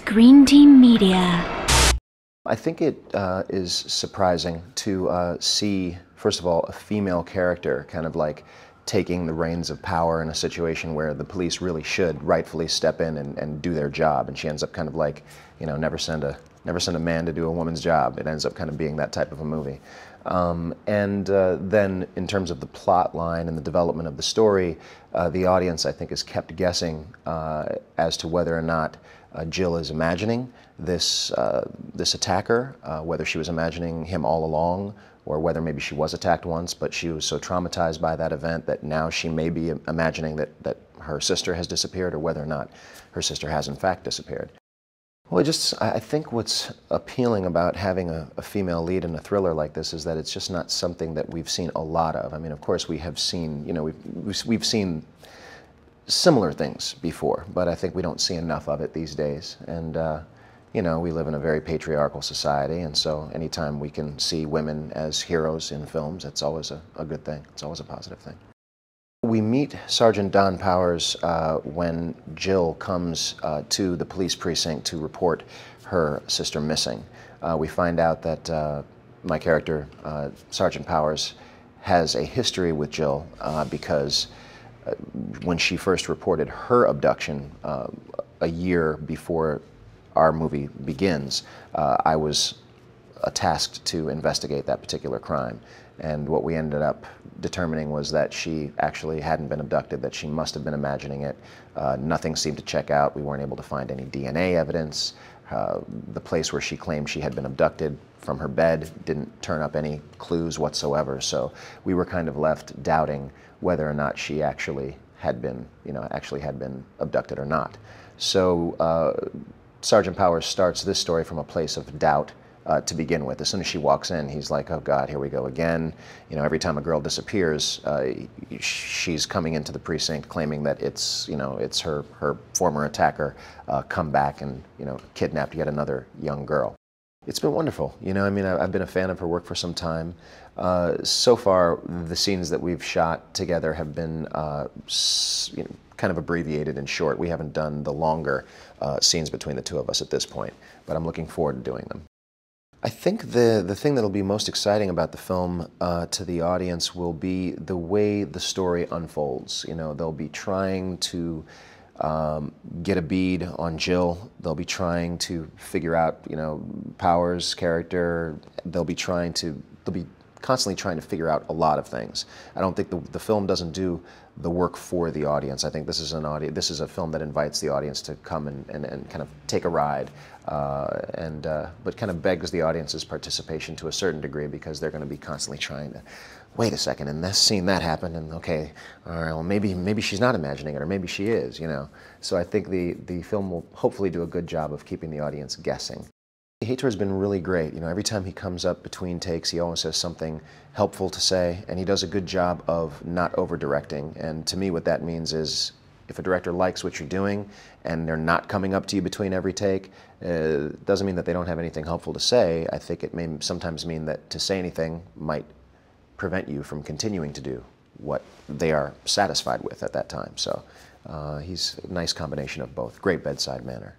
Screen Team Media. I think it is surprising to see, first of all, a female character kind of like taking the reins of power in a situation where the police really should rightfully step in and do their job, and she ends up kind of like, you know, never send a man to do a woman's job. It ends up kind of being that type of a movie. Then in terms of the plot line and the development of the story, the audience, I think, is kept guessing as to whether or not Jill is imagining this attacker, whether she was imagining him all along, or whether maybe she was attacked once, but she was so traumatized by that event that now she may be imagining that her sister has disappeared, or whether or not her sister has in fact disappeared. Well, I think what's appealing about having a female lead in a thriller like this is that it's just not something that we've seen a lot of. I mean, of course, we have seen, you know, we've seen similar things before, but I think we don't see enough of it these days. And you know, we live in a very patriarchal society, and so anytime we can see women as heroes in films, it's always a good thing. It's always a positive thing. We meet Sergeant Don Powers when Jill comes to the police precinct to report her sister missing. We find out that my character, Sergeant Powers, has a history with Jill because when she first reported her abduction a year before our movie begins, I was tasked to investigate that particular crime. And what we ended up determining was that she actually hadn't been abducted, that she must have been imagining it. Nothing seemed to check out. We weren't able to find any DNA evidence. The place where she claimed she had been abducted from her bed didn't turn up any clues whatsoever. So we were kind of left doubting whether or not she actually had been, abducted or not. So Sergeant Powers starts this story from a place of doubt to begin with. As soon as she walks in, he's like, oh God, here we go again. You know, every time a girl disappears, she's coming into the precinct claiming that it's her former attacker come back and, kidnapped yet another young girl. It's been wonderful. You know, I mean, I've been a fan of her work for some time. So far, the scenes that we've shot together have been kind of abbreviated and short. We haven't done the longer scenes between the two of us at this point, but I'm looking forward to doing them. I think the thing that'll be most exciting about the film to the audience will be the way the story unfolds. You know, they'll be trying to get a bead on Jill. They'll be trying to figure out, Powers' character. They'll be constantly trying to figure out a lot of things. I don't think the film doesn't do the work for the audience. I think this is a film that invites the audience to come and kind of take a ride, but kind of begs the audience's participation to a certain degree, because they're going to be constantly trying to, wait a second, in this scene that happened, and okay, all right, well maybe she's not imagining it, or maybe she is, So I think the film will hopefully do a good job of keeping the audience guessing. Hator has been really great. Every time he comes up between takes, he always has something helpful to say, and he does a good job of not over-directing. And to me, what that means is, if a director likes what you're doing and they're not coming up to you between every take, it doesn't mean that they don't have anything helpful to say. I think it may sometimes mean that to say anything might prevent you from continuing to do what they are satisfied with at that time. So he's a nice combination of both. Great bedside manner.